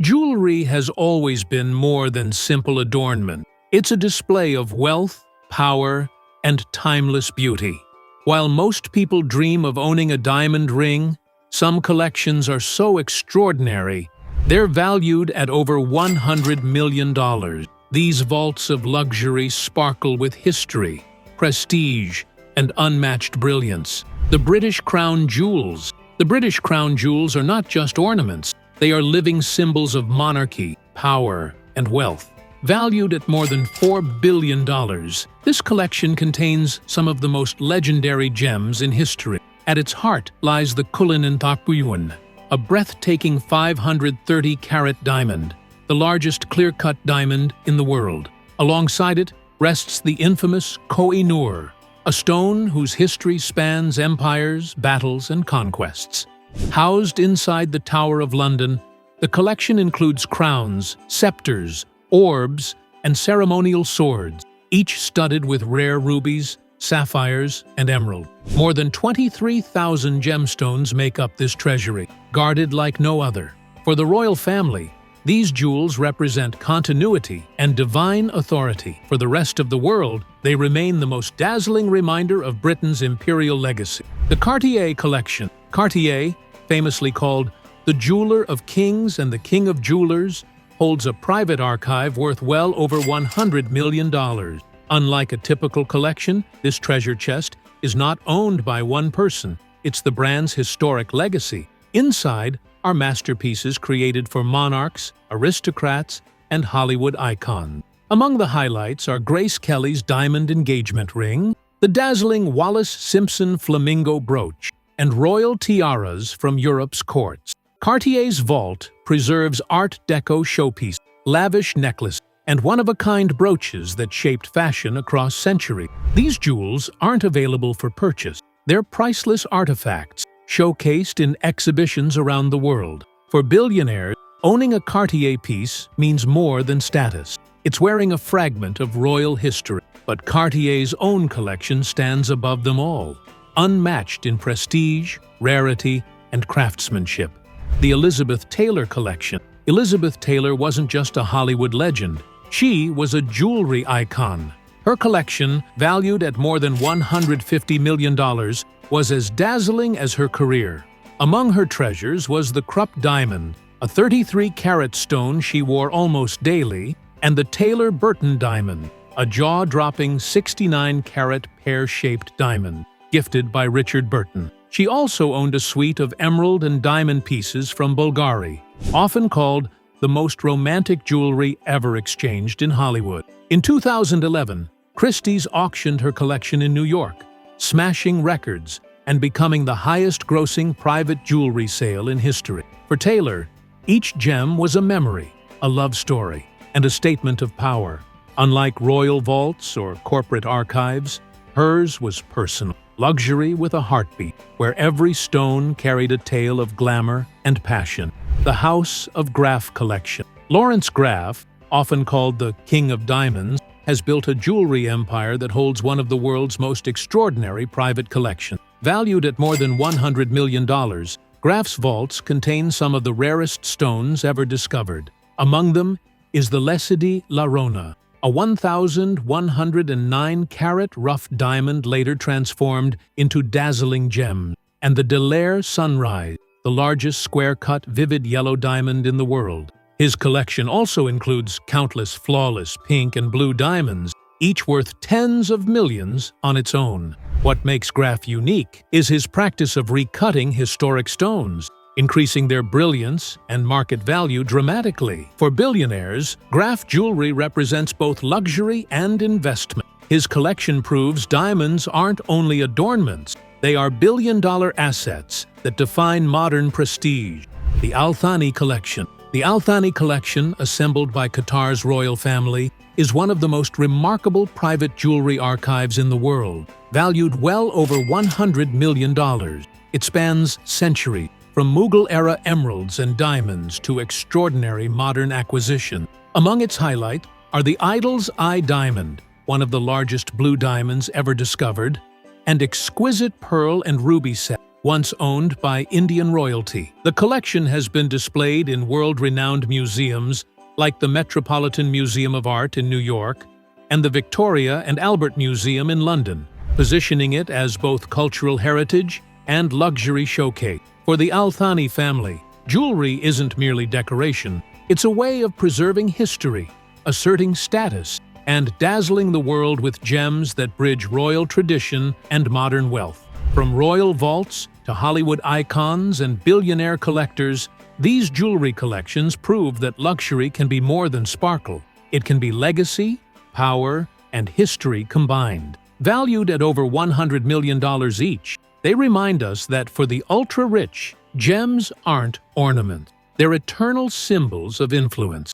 Jewelry has always been more than simple adornment. It's a display of wealth, power, and timeless beauty. While most people dream of owning a diamond ring, some collections are so extraordinary, they're valued at over $100 million. These vaults of luxury sparkle with history, prestige, and unmatched brilliance. The British Crown Jewels. The British Crown Jewels are not just ornaments. They are living symbols of monarchy, power, and wealth. Valued at more than $4 billion, this collection contains some of the most legendary gems in history. At its heart lies the Cullinan Thapuan, a breathtaking 530-carat diamond, the largest clear-cut diamond in the world. Alongside it rests the infamous Koh-i-Noor, a stone whose history spans empires, battles, and conquests. Housed inside the Tower of London, the collection includes crowns, scepters, orbs, and ceremonial swords, each studded with rare rubies, sapphires, and emerald. More than 23,000 gemstones make up this treasury, guarded like no other. For the royal family, these jewels represent continuity and divine authority. For the rest of the world, they remain the most dazzling reminder of Britain's imperial legacy. The Cartier Collection. Cartier, famously called the jeweler of kings and the king of jewelers, holds a private archive worth well over $100 million. Unlike a typical collection, this treasure chest is not owned by one person. It's the brand's historic legacy. Inside are masterpieces created for monarchs, aristocrats, and Hollywood icons. Among the highlights are Grace Kelly's diamond engagement ring, the dazzling Wallis Simpson flamingo brooch, and royal tiaras from Europe's courts. Cartier's vault preserves Art Deco showpieces, lavish necklaces, and one-of-a-kind brooches that shaped fashion across centuries. These jewels aren't available for purchase. They're priceless artifacts, showcased in exhibitions around the world. For billionaires, owning a Cartier piece means more than status. It's wearing a fragment of royal history. But Cartier's own collection stands above them all, unmatched in prestige, rarity, and craftsmanship. The Elizabeth Taylor Collection. Elizabeth Taylor wasn't just a Hollywood legend. She was a jewelry icon. Her collection, valued at more than $150 million, was as dazzling as her career. Among her treasures was the Krupp diamond, a 33-carat stone she wore almost daily, and the Taylor Burton diamond, a jaw-dropping 69-carat pear-shaped diamond, gifted by Richard Burton. She also owned a suite of emerald and diamond pieces from Bulgari, often called the most romantic jewelry ever exchanged in Hollywood. In 2011, Christie's auctioned her collection in New York, smashing records and becoming the highest-grossing private jewelry sale in history. For Taylor, each gem was a memory, a love story, and a statement of power. Unlike royal vaults or corporate archives, hers was personal, luxury with a heartbeat, where every stone carried a tale of glamour and passion. The House of Graff Collection. Lawrence Graff, often called the King of Diamonds, has built a jewelry empire that holds one of the world's most extraordinary private collections. Valued at more than $100 million, Graff's vaults contain some of the rarest stones ever discovered. Among them is the Lesedi La Rona, a 1,109-carat rough diamond later transformed into dazzling gems, and the Daler Sunrise, the largest square-cut vivid yellow diamond in the world. His collection also includes countless flawless pink and blue diamonds, each worth tens of millions on its own. What makes Graff unique is his practice of recutting historic stones, increasing their brilliance and market value dramatically. For billionaires, Graff jewelry represents both luxury and investment. His collection proves diamonds aren't only adornments, they are billion-dollar assets that define modern prestige. The Al Thani Collection. The Al Thani Collection, assembled by Qatar's royal family, is one of the most remarkable private jewelry archives in the world, valued well over $100 million. It spans centuries, from Mughal-era emeralds and diamonds to extraordinary modern acquisitions. Among its highlights are the Idol's Eye Diamond, one of the largest blue diamonds ever discovered, and exquisite pearl and ruby set. once owned by Indian royalty. The collection has been displayed in world-renowned museums like the Metropolitan Museum of Art in New York and the Victoria and Albert Museum in London, positioning it as both cultural heritage and luxury showcase. For the Al Thani family, jewelry isn't merely decoration, it's a way of preserving history, asserting status, and dazzling the world with gems that bridge royal tradition and modern wealth. From royal vaults to Hollywood icons and billionaire collectors, these jewelry collections prove that luxury can be more than sparkle. It can be legacy, power, and history combined. Valued at over $100 million each, they remind us that for the ultra-rich, gems aren't ornaments. They're eternal symbols of influence.